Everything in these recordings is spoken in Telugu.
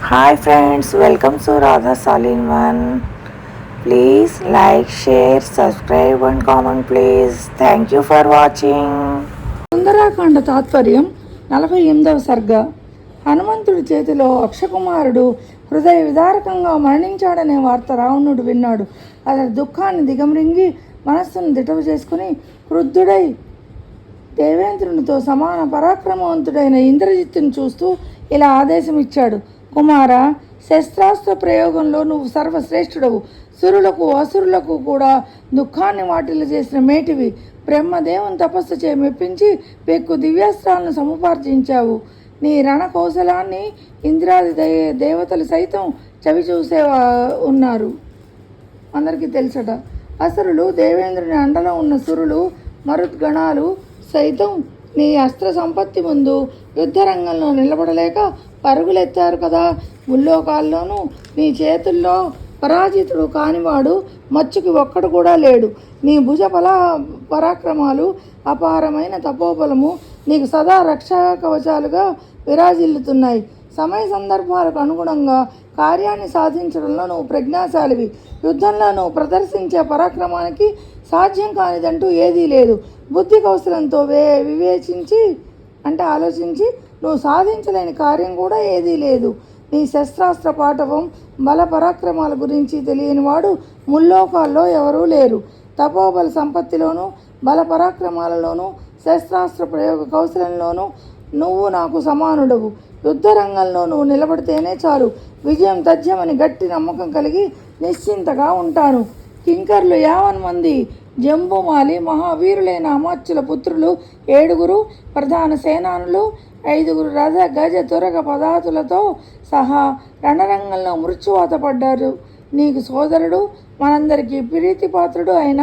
Hi friends, welcome to Radha Salin One. Please like, share, subscribe and comment please. Thank you for watching. Sundarakanda తాత్పర్యం 48వ సర్గ. హనుమంతుడి చేతిలో అక్షకుమారుడు హృదయ విదారకంగా మరణించాడనే వార్త రావణుడు విన్నాడు. అతడి దుఃఖాన్ని దిగమరింగి మనస్సును దిటవు చేసుకుని క్రుద్ధుడై దేవేంద్రునితో సమాన పరాక్రమవంతుడైన ఇంద్రజిత్తుని చూస్తూ ఇలా ఆదేశం ఇచ్చాడు. కుమార, శస్త్రాస్త్ర ప్రయోగంలో నువ్వు సర్వశ్రేష్ఠుడవు. సురులకు అసురులకు కూడా దుఃఖాన్ని వాటిల్లు చేసిన మేటివి. బ్రహ్మదేవుని తపస్సు చే మెప్పించి పెక్కు దివ్యాస్త్రాలను సముపార్జించావు. నీ రణ కౌశలాన్ని ఇంద్రాది దేవతలు సైతం చవి చూసే ఉన్నారు. అందరికీ తెలుసట. అసురులు, దేవేంద్రుని అండలో ఉన్న సురులు, మరుద్గణాలు సైతం నీ అస్త్ర సంపత్తి ముందు యుద్ధరంగంలో నిలబడలేక పరుగులెత్తారు కదా. ముల్లోకాల్లోనూ నీ చేతుల్లో పరాజితుడు కానివాడు మచ్చుకి ఒక్కడు కూడా లేడు. నీ భుజ పరాక్రమాలు, అపారమైన తపోబలము నీకు సదా రక్షా కవచాలుగా విరాజిల్లుతున్నాయి. సమయ సందర్భాలకు అనుగుణంగా కార్యాన్ని సాధించడంలో నువ్వు ప్రజ్ఞాశాలివి. యుద్ధంలో నువ్వు ప్రదర్శించే పరాక్రమానికి సాధ్యం కానిదంటూ ఏదీ లేదు. బుద్ధి కౌశలంతో వివేచించి ఆలోచించి నువ్వు సాధించలేని కార్యం కూడా ఏదీ లేదు. నీ శస్త్రాస్త్ర పాఠవం, బల పరాక్రమాల గురించి తెలియనివాడు ముల్లోకాల్లో ఎవరూ లేరు. తపోబల సంపత్తిలోనూ, బల పరాక్రమాలలోనూ, శస్త్రాస్త్ర ప్రయోగ కౌశలంలోనూ నువ్వు నాకు సమానుడవు. యుద్ధరంగంలో నువ్వు నిలబడితేనే చాలు, విజయం తథ్యమని గట్టి నమ్మకం కలిగి నిశ్చింతగా ఉంటాను. కింకర్లు 50 మంది, జంబుమాలి మహావీరులైన అమాత్యుల పుత్రులు 7 ప్రధాన సేనానులు, 5 రథ గజ తురగ పదాతులతో సహా రణరంగంలో మృత్యువాత పడ్డారు. నీకు సోదరుడు, మనందరికీ ప్రీతిపాత్రుడు అయిన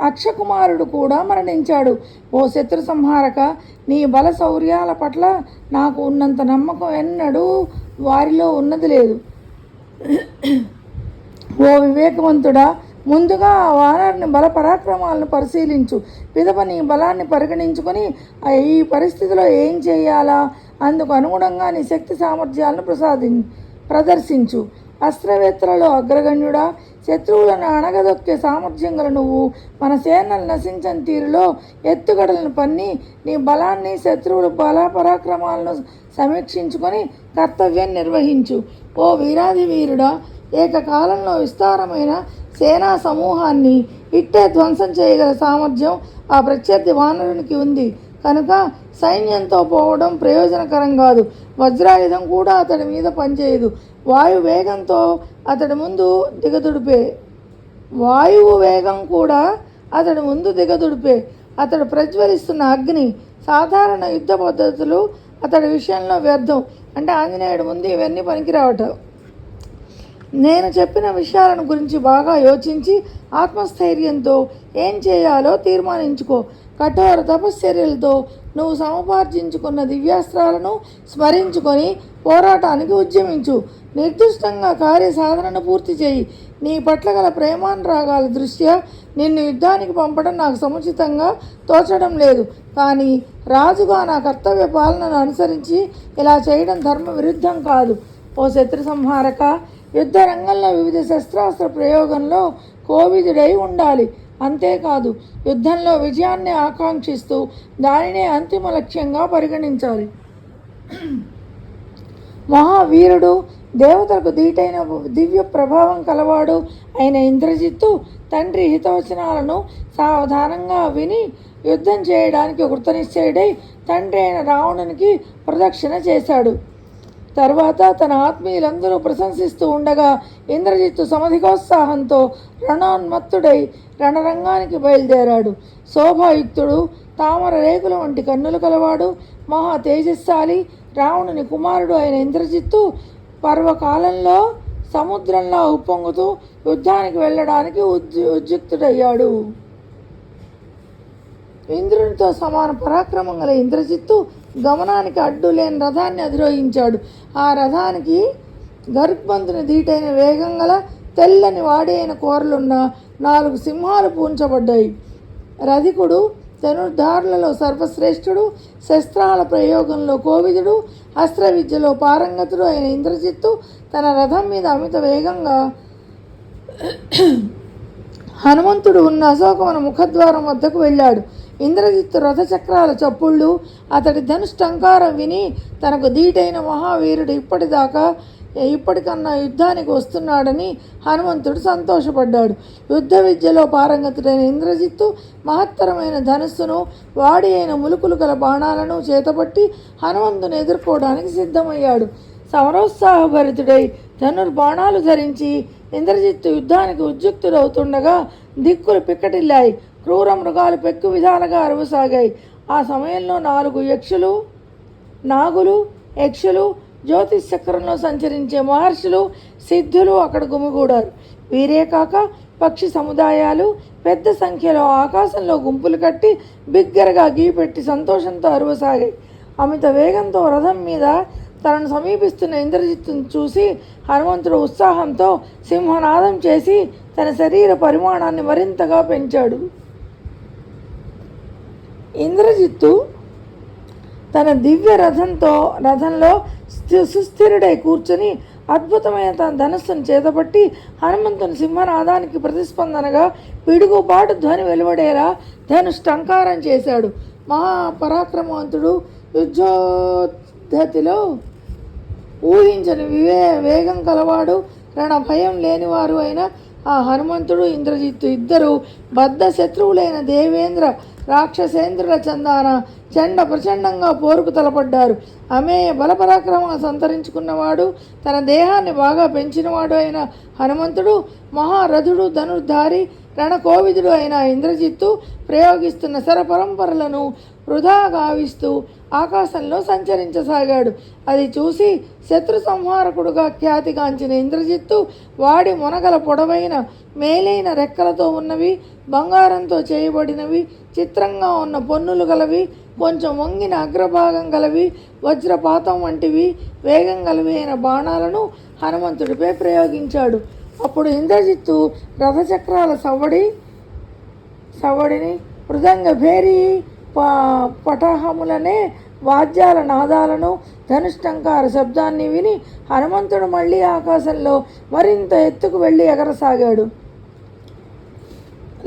అక్షకుమారుడు కూడా మరణించాడు. ఓ శత్రు సంహారక, నీ బల శౌర్యాల పట్ల నాకు ఉన్నంత నమ్మకం ఎన్నడూ వారిలో ఉన్నది లేదు. ఓ వివేకవంతుడా, ముందుగా ఆ వానరుని బల పరాక్రమాలను పరిశీలించు. పిదప నీ బలాన్ని పరిగణించుకొని ఈ పరిస్థితిలో ఏం చేయాలా అందుకు అనుగుణంగా నీ శక్తి సామర్థ్యాలను ప్రదర్శించు. అస్త్రవేత్తలలో అగ్రగణ్యుడా, శత్రువులను అణగదొక్కే సామర్థ్యం గల నువ్వు మన సేనలు నశించని తీరులో ఎత్తుగడలను పన్ని నీ బలాన్ని, శత్రువుల బల పరాక్రమాలను సమీక్షించుకొని కర్తవ్యం నిర్వహించు. ఓ వీరాధి వీరుడా, ఏకకాలంలో విస్తారమైన సేనా సమూహాన్ని ఇట్టే ధ్వంసం చేయగల సామర్థ్యం ఆ ప్రత్యర్థి వానరునికి ఉంది కనుక సైన్యంతో పోవడం ప్రయోజనకరం కాదు. వజ్రాయుధం కూడా అతడి మీద పనిచేయదు. వాయువు వేగం కూడా అతడి ముందు దిగదుడిపే. అతడు ప్రజ్వలిస్తున్న అగ్ని. సాధారణ యుద్ధ పద్ధతులు అతడి విషయంలో వ్యర్థం. ఆంజనేయుడు ముందు ఇవన్నీ పనికిరావటం. నేను చెప్పిన విషయాలను గురించి బాగా యోచించి ఆత్మస్థైర్యంతో ఏం చేయాలో తీర్మానించుకో. కఠోర తపశ్చర్యలతో నువ్వు సముపార్జించుకున్న దివ్యాస్త్రాలను స్మరించుకొని పోరాటానికి ఉద్యమించు. నిర్దిష్టంగా కార్యసాధనను పూర్తి చేయి. నీ పట్ల గల ప్రేమానురాగాల దృష్ట్యా నిన్ను యుద్ధానికి పంపడం నాకు సముచితంగా తోచడం లేదు. కానీ రాజుగా నా కర్తవ్య పాలనను అనుసరించి ఇలా చేయడం ధర్మ విరుద్ధం కాదు. ఓ శత్రు సంహారక, యుద్ధ రంగంలో వివిధ శస్త్రాస్త్ర ప్రయోగంలో కోవిదుడై ఉండాలి. అంతేకాదు, యుద్ధంలో విజయాన్ని ఆకాంక్షిస్తూ దానినే అంతిమ లక్ష్యంగా పరిగణించాలి. మహావీరుడు, దేవతలకు దీటైన దివ్య ప్రభావం కలవాడు అయిన ఇంద్రజిత్తు తండ్రి హితవచనాలను సావధానంగా విని యుద్ధం చేయడానికి కృతనిశ్చయుడై తండ్రి అయిన రావణునికి ప్రదక్షిణ చేశాడు. తర్వాత తన ఆత్మీయులందరూ ప్రశంసిస్తూ ఉండగా ఇంద్రజిత్తు సమధికోత్సాహంతో రణోన్మత్తుడై రణరంగానికి బయలుదేరాడు. శోభాయుక్తుడు, తామర రేకుల వంటి కన్నులు కలవాడు, మహా తేజస్శాలి రావణుని కుమారుడు అయిన ఇంద్రజిత్తు పర్వకాలంలో సముద్రంలో ఉప్పొంగుతూ యుద్ధానికి వెళ్ళడానికి ఉద్యుక్తుడయ్యాడు. ఇంద్రునితో సమాన పరాక్రమం గల ఇంద్రజిత్తు గమనానికి అడ్డు లేని రథాన్ని అధిరోహించాడు. ఆ రథానికి గరుత్మంతుని దీటైన వేగం గల తెల్లని వాడి అయిన కూరలున్న 4 సింహాలు పూంచబడ్డాయి. రధికుడు ధనుర్ధారులలో సర్వశ్రేష్ఠుడు, శస్త్రాల ప్రయోగంలో కోవిదుడు, అస్త్ర విద్యలో పారంగతుడు అయిన ఇంద్రజిత్తు తన రథం మీద అమిత వేగంగా హనుమంతుడు ఉన్న అశోకవన ముఖద్వారం వద్దకు వెళ్ళాడు. ఇంద్రజిత్తు రథచక్రాల చప్పుళ్ళు, అతడి ధనుష్టంకారం విని తనకు ధీటైన మహావీరుడు ఇప్పటికన్నా యుద్ధానికి వస్తున్నాడని హనుమంతుడు సంతోషపడ్డాడు. యుద్ధ విద్యలో పారంగతుడైన ఇంద్రజిత్తు మహత్తరమైన ధనుస్సును, వాడి అయిన ములుకులు గల బాణాలను చేతపట్టి హనుమంతుని ఎదుర్కోవడానికి సిద్ధమయ్యాడు. సమరోత్సాహభరితుడై ధనుర్బాణాలు ధరించి ఇంద్రజిత్తు యుద్ధానికి ఉద్యుక్తుడవుతుండగా దిక్కులు పిక్కటిల్లాయి. క్రూర మృగాలు పెక్కు విధాలుగా అరవసాగాయి. ఆ సమయంలో 4 నాగులు, యక్షులు, జ్యోతిష్ చక్రంలో సంచరించే మహర్షులు, సిద్ధులు అక్కడ గుమిగూడారు. వీరే కాక పక్షి సముదాయాలు పెద్ద సంఖ్యలో ఆకాశంలో గుంపులు కట్టి బిగ్గరగా గీపెట్టి సంతోషంతో అరవసాగాయి. అమిత వేగంతో రథం మీద తనను సమీపిస్తున్న ఇంద్రజిత్తును చూసి హనుమంతుడు ఉత్సాహంతో సింహనాదం చేసి తన శరీర పరిమాణాన్ని మరింతగా పెంచాడు. ఇంద్రజిత్తు తన దివ్య రథంలో సుస్థిరుడై కూర్చొని అద్భుతమైన తన ధనుస్సును చేతపట్టి హనుమంతుని సింహనాదానికి ప్రతిస్పందనగా పిడుగుబాటు ధ్వని వెలువడేలా ధనుష్టంకారం చేశాడు. మహాపరాక్రమవంతుడు యుద్ధోద్ధతిలో ఊహించని వేగం కలవాడు, రణ భయం లేనివారు అయిన ఆ హనుమంతుడు, ఇంద్రజిత్తు ఇద్దరు బద్ధ శత్రువులైన దేవేంద్ర, రాక్షసేంద్రుల చండ ప్రచండంగా పోరుకు తలపడ్డారు. అమేయ బలపరాక్రమాలు సంతరించుకున్నవాడు, తన దేహాన్ని బాగా పెంచినవాడు అయిన హనుమంతుడు, మహారథుడు, ధనుర్ధారి, రణకోవిదుడు అయిన ఇంద్రజిత్తు ప్రయోగిస్తున్న శరపరంపరలను వృధా గావిస్తూ ఆకాశంలో సంచరించసాగాడు. అది చూసి శత్రు సంహారకుడుగా ఖ్యాతిగాంచిన ఇంద్రజిత్తు వాడి మొనగల పొడవైన మేలైన రెక్కలతో ఉన్నవి, బంగారంతో చేయబడినవి, చిత్రంగా ఉన్న పొన్నులు గలవి, కొంచెం వంగిన అగ్రభాగం గలవి, వజ్రపాతం వంటివి వేగం గలవి అయిన బాణాలను హనుమంతుడిపై ప్రయోగించాడు. అప్పుడు ఇంద్రజిత్తు రథచక్రాల సవ్వడిని, మృదంగ భేరీ పటాహములనే వాద్యాల నాదాలను, ధనుష్టంకార శబ్దాన్ని విని హనుమంతుడు మళ్ళీ ఆకాశంలో మరింత ఎత్తుకు వెళ్ళి ఎగరసాగాడు.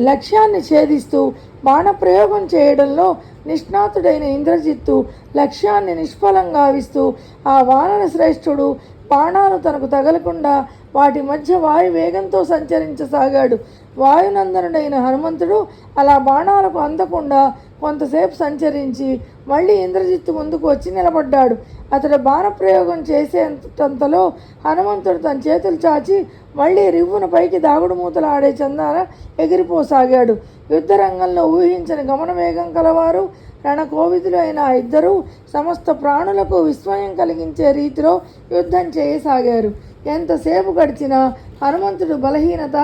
లక్ష్యాన్ని ఛేదిస్తూ బాణప్రయోగం చేయడంలో నిష్ణాతుడైన ఇంద్రజిత్తు లక్ష్యాన్ని నిష్ఫలం గావిస్తూ ఆ వానర శ్రేష్ఠుడు బాణాలు తనకు తగలకుండా వాటి మధ్య వాయు వేగంతో సంచరించసాగాడు. వాయునందనుడైన హనుమంతుడు అలా బాణాలకు అందకుండా కొంతసేపు సంచరించి మళ్ళీ ఇంద్రజిత్తు ముందుకు వచ్చి నిలబడ్డాడు. అతడు బాణప్రయోగం చేసేంతలో హనుమంతుడు తన చేతులు చాచి మళ్ళీ రివ్వున పైకి దాగుడు మూతలు ఆడే చందాన ఎగిరిపోసాగాడు. యుద్ధరంగంలో ఊహించని గమన వేగం కలవారు రణకోవిదులు అయిన ఆ ఇద్దరూ సమస్త ప్రాణులకు విస్మయం కలిగించే రీతిలో యుద్ధం చేయసాగారు. ఎంతసేపు గడిచినా హనుమంతుడు బలహీనత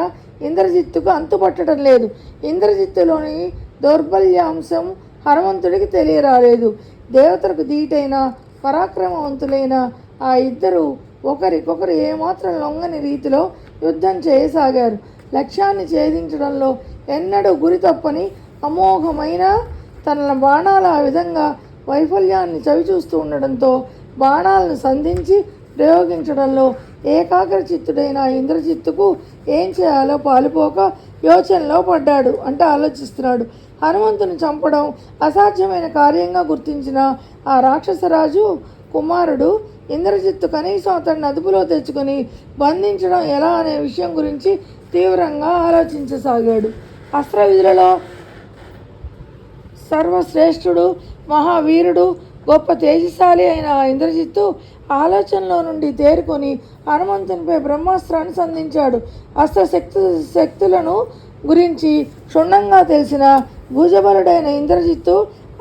ఇంద్రజిత్తుకు అంతుపట్టడం లేదు. ఇంద్రజిత్తులోని దౌర్బల్యాంశం హనుమంతుడికి తెలియరాలేదు. దేవతలకు ధీటైన పరాక్రమవంతులైన ఆ ఇద్దరు ఒకరికొకరు ఏమాత్రం లొంగని రీతిలో యుద్ధం చేయసాగారు. లక్ష్యాన్ని ఛేదించడంలో ఎన్నడూ గురి తప్పని అమోఘమైన తన బాణాలు ఆ విధంగా వైఫల్యాన్ని చవిచూస్తూ ఉండడంతో బాణాలను సంధించి ప్రయోగించడంలో ఏకాగ్ర చిత్తుడైన ఇంద్రజిత్తుకు ఏం చేయాలో పాలుపోక యోచనలో పడ్డాడు. అంటే ఆలోచిస్తున్నాడు. హనుమంతుని చంపడం అసాధ్యమైన కార్యంగా గుర్తించిన ఆ రాక్షసరాజు కుమారుడు ఇంద్రజిత్తు కనీసం అతన్ని అదుపులో తెచ్చుకొని బంధించడం ఎలా అనే విషయం గురించి తీవ్రంగా ఆలోచించసాగాడు. అస్త్ర విధులలో సర్వశ్రేష్ఠుడు, మహావీరుడు, గొప్ప తేజశాలి అయిన ఇంద్రజిత్తు ఆలోచనలో నుండి తేరుకొని హనుమంతునిపై బ్రహ్మాస్త్రాన్ని సంధించాడు. శక్తులను గురించి క్షుణ్ణంగా తెలిసిన భుజబలుడైన ఇంద్రజిత్తు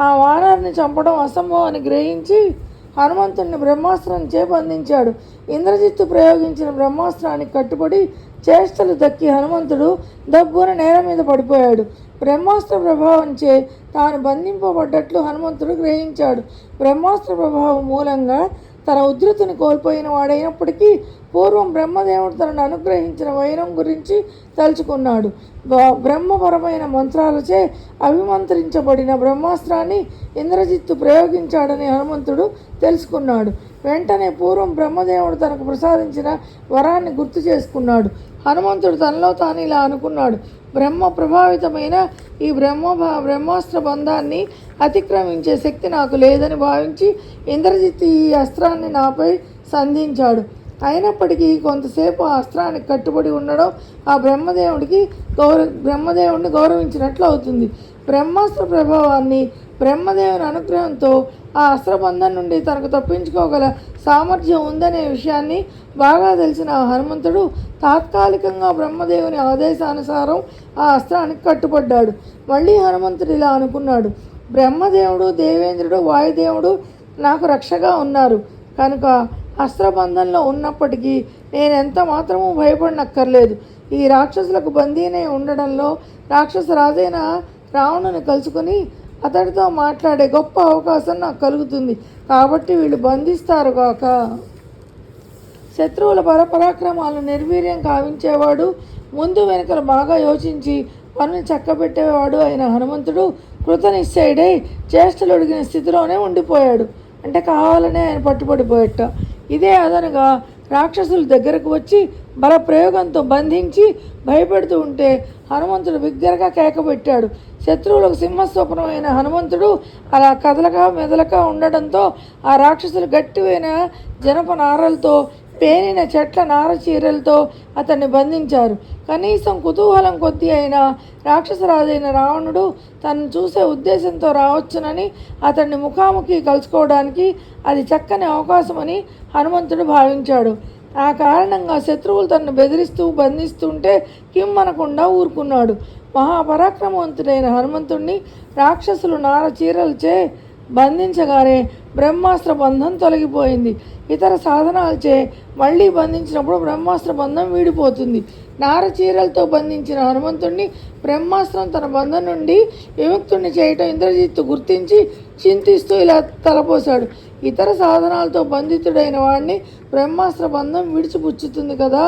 ఆ వానరుని చంపడం అసంభవాన్ని గ్రహించి హనుమంతుడిని బ్రహ్మాస్త్రాన్ని బంధించాడు. ఇంద్రజిత్తు ప్రయోగించిన బ్రహ్మాస్త్రానికి కట్టుబడి చేష్టలు దక్కి హనుమంతుడు దబ్బున నేల మీద పడిపోయాడు. బ్రహ్మాస్త్ర ప్రభావంచే తాను బంధింపబడ్డట్లు హనుమంతుడు గ్రహించాడు. బ్రహ్మాస్త్ర ప్రభావం మూలంగా తన ఉధృతిని కోల్పోయిన వాడైనప్పటికీ పూర్వం బ్రహ్మదేవుడు తనను అనుగ్రహించిన వైరం గురించి తలుచుకున్నాడు. బ్రహ్మపరమైన మంత్రాలచే అభిమంత్రించబడిన బ్రహ్మాస్త్రాన్ని ఇంద్రజిత్తు ప్రయోగించాడని హనుమంతుడు తెలుసుకున్నాడు. వెంటనే పూర్వం బ్రహ్మదేవుడు తనకు ప్రసాదించిన వరాన్ని గుర్తు చేసుకున్నాడు. హనుమంతుడు తనలో తాను ఇలా అనుకున్నాడు: బ్రహ్మ ప్రభావితమైన ఈ బ్రహ్మాస్త్ర బంధాన్ని అతిక్రమించే శక్తి నాకు లేదని భావించి ఇంద్రజిత్తు ఈ అస్త్రాన్ని నాపై సంధించాడు. అయినప్పటికీ కొంతసేపు ఆ అస్త్రానికి కట్టుబడి ఉండడం ఆ బ్రహ్మదేవుడిని గౌరవించినట్లు అవుతుంది. బ్రహ్మాస్త్ర ప్రభావాన్ని బ్రహ్మదేవుని అనుగ్రహంతో ఆ అస్త్రబంధం నుండి తనకు తప్పించుకోగల సామర్థ్యం ఉందనే విషయాన్ని బాగా తెలిసిన హనుమంతుడు తాత్కాలికంగా బ్రహ్మదేవుని ఆదేశానుసారం ఆ అస్త్రానికి కట్టుబడ్డాడు. మళ్ళీ హనుమంతుడు ఇలా అనుకున్నాడు: బ్రహ్మదేవుడు, దేవేంద్రుడు, వాయుదేవుడు నాకు రక్షగా ఉన్నారు కనుక అస్త్రబంధంలో ఉన్నప్పటికీ నేనెంత మాత్రమూ భయపడనక్కర్లేదు. ఈ రాక్షసులకు బందీనై ఉండడంలో రాక్షస రాజైన రావణుని కలుసుకుని అతడితో మాట్లాడే గొప్ప అవకాశం నాకు కలుగుతుంది. కాబట్టి వీళ్ళు బంధిస్తారుగాక. శత్రువుల పరాక్రమాలను నిర్వీర్యం కావించేవాడు, ముందు వెనుకలు బాగా యోచించి పనులు చక్కబెట్టేవాడు అయిన హనుమంతుడు కృతనిశ్చయుడై చేష్టలుడిగిన స్థితిలోనే ఉండిపోయాడు. అంటే కావాలనే ఆయన పట్టుబడిపోయట. ఇదే అదనుగా రాక్షసుల దగ్గరకు వచ్చి బలప్రయోగంతో బంధించి భయపెడుతూ ఉంటే హనుమంతుడు బిగ్గరగా కేకబెట్టాడు. శత్రువులకు సింహస్వప్నమైన హనుమంతుడు అలా కదలక మెదలక ఉండడంతో ఆ రాక్షసులు గట్టివైన జనప నారలతో పేనిన చెట్ల నార చీరలతో అతన్ని బంధించారు. కనీసం కుతూహలం కొద్దీ అయిన రాక్షసరాజైన రావణుడు తనను చూసే ఉద్దేశంతో రావచ్చునని అతన్ని ముఖాముఖి కలుసుకోవడానికి అది చక్కని అవకాశమని హనుమంతుడు భావించాడు. ఆ కారణంగా శత్రువులు తనను బెదిరిస్తూ బంధిస్తుంటే కిమ్మనకుండా ఊరుకున్నాడు. మహాపరాక్రమవంతుడైన హనుమంతుడిని రాక్షసులు నార చీరలచే బంధించగానే బ్రహ్మాస్త్ర బంధం తొలగిపోయింది. ఇతర సాధనాలచే మళ్ళీ బంధించినప్పుడు బ్రహ్మాస్త్ర బంధం వీడిపోతుంది. నార చీరలతో బంధించిన హనుమంతుడిని బ్రహ్మాస్త్రం తన బంధం నుండి విముక్తుడిని చేయటం ఇంద్రజిత్తు గుర్తించి చింతిస్తూ ఇలా తలపోశాడు: ఇతర సాధనాలతో బంధితుడైన వాడిని బ్రహ్మాస్త్ర బంధం విడిచిపుచ్చుతుంది కదా.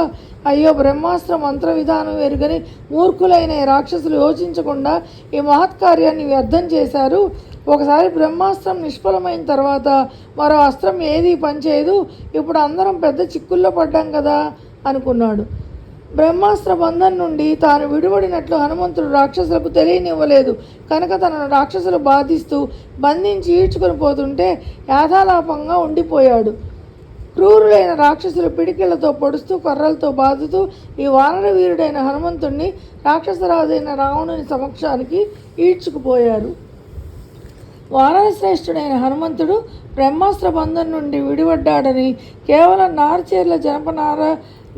అయ్యో, బ్రహ్మాస్త్ర మంత్ర విధానం ఎరుగని మూర్ఖులైన రాక్షసులు యోచించకుండా ఈ మహత్కార్యాన్ని వ్యర్థం చేశారు. ఒకసారి బ్రహ్మాస్త్రం నిష్ఫలమైన తర్వాత మరో అస్త్రం ఏది పనిచేయదు. ఇప్పుడు అందరం పెద్ద చిక్కుల్లో పడ్డాం కదా అనుకున్నాడు. బ్రహ్మాస్త్ర బంధం నుండి తాను విడిపడినట్లు హనుమంతుడు రాక్షసులకు తెలియనివ్వలేదు కనుక తనను రాక్షసులు బాధిస్తూ బంధించి ఈడ్చుకొని పోతుంటే యాథాలాపంగా ఉండిపోయాడు. క్రూరులైన రాక్షసులు పిడికిళ్లతో పొడుస్తూ కర్రలతో బాదుతూ ఈ వానర వీరుడైన హనుమంతుడిని రాక్షసరాజైన రావణుని సమక్షానికి ఈడ్చుకుపోయారు. వానర శ్రేష్ఠుడైన హనుమంతుడు బ్రహ్మాస్త్ర బంధం నుండి విడిపడ్డాడని, కేవలం నారచీరల జనప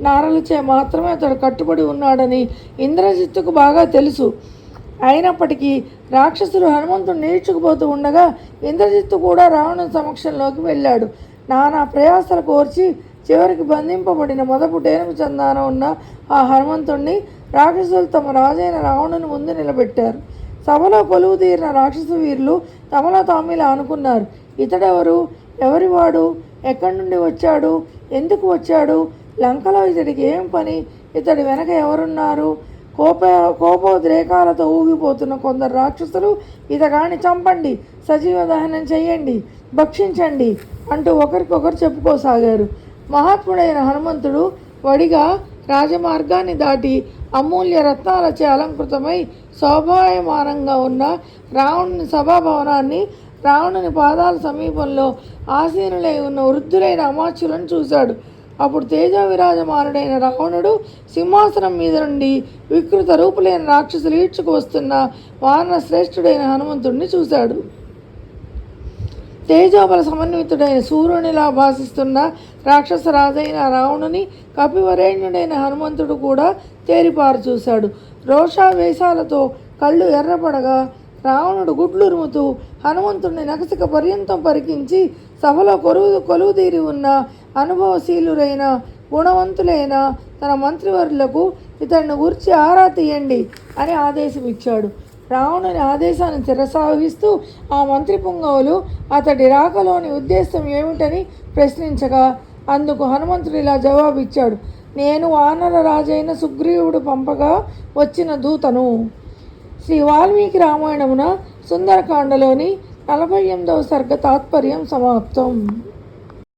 నారలచే మాత్రమే అతడు కట్టుబడి ఉన్నాడని ఇంద్రజిత్తుకు బాగా తెలుసు. అయినప్పటికీ రాక్షసులు హనుమంతుడు ఈడ్చుకుపోతూ ఉండగా ఇంద్రజిత్తు కూడా రావణుని సమక్షంలోకి వెళ్ళాడు. నానా ప్రయాసాలు కోర్చి చివరికి బంధింపబడిన మొదపు టేనుగు చందాన ఉన్న ఆ హనుమంతుణ్ణి రాక్షసులు తమ రాజైన రావణుని ముందు నిలబెట్టారు. సభలో కొలువు తీరిన రాక్షస వీరులు తమలో తాము ఇలా అనుకున్నారు: ఇతడెవరు? ఎవరివాడు? ఎక్కడి నుండి వచ్చాడు? ఎందుకు వచ్చాడు? లంకలో ఇతడికి ఏం పని? ఇతడి వెనక ఎవరున్నారు? కోపోద్రేకాలతో ఊగిపోతున్న కొందరు రాక్షసులు ఇతగాని చంపండి, సజీవ దహనం చెయ్యండి, భక్షించండి అంటూ ఒకరికొకరు చెప్పుకోసాగారు. మహాత్ముడైన హనుమంతుడు వడిగా రాజమార్గాన్ని దాటి అమూల్య రత్నాలచే అలంకృతమై శోభాయమానంగా ఉన్న రావణుని సభాభవనాన్ని, రావణుని పాదాల సమీపంలో ఆసీనులై ఉన్న వృద్ధులైన అమాత్యులను చూశాడు. అప్పుడు తేజో విరాజమానుడైన రావణుడు సింహాసనం మీద నుండి వికృత రూపులైన రాక్షసులు ఈడ్చుకు వస్తున్న వానర శ్రేష్ఠుడైన హనుమంతుడిని చూశాడు. తేజోబల సమన్వితుడైన సూర్యునిలా భాసిస్తున్న రాక్షస రాజైన రావణుని కపివరేణ్యుడైన హనుమంతుడు కూడా తేరిపారు చూశాడు. రోషావేశాలతో కళ్ళు ఎర్రపడగా రావణుడు గుడ్లురుముతూ హనుమంతుడిని నకసిక పర్యంతం పరికించి సభలో కొలువుదీరి ఉన్న అనుభవశీలురైన గుణవంతులైన తన మంత్రివర్యులకు ఇతడిని గురించి ఆరా తీయండి అని ఆదేశమిచ్చాడు. రావణుని ఆదేశాన్ని శిరసావహిస్తూ ఆ మంత్రి పుంగవులు అతడి రాకలోని ఉద్దేశం ఏమిటని ప్రశ్నించగా అందుకు హనుమంతుడు ఇలా జవాబిచ్చాడు: నేను వానర రాజైన సుగ్రీవుడు పంపగా వచ్చిన దూతను. శ్రీ వాల్మీకి రామాయణమున సుందరకాండలోని 48వ సర్గ తాత్పర్యం సమాప్తం.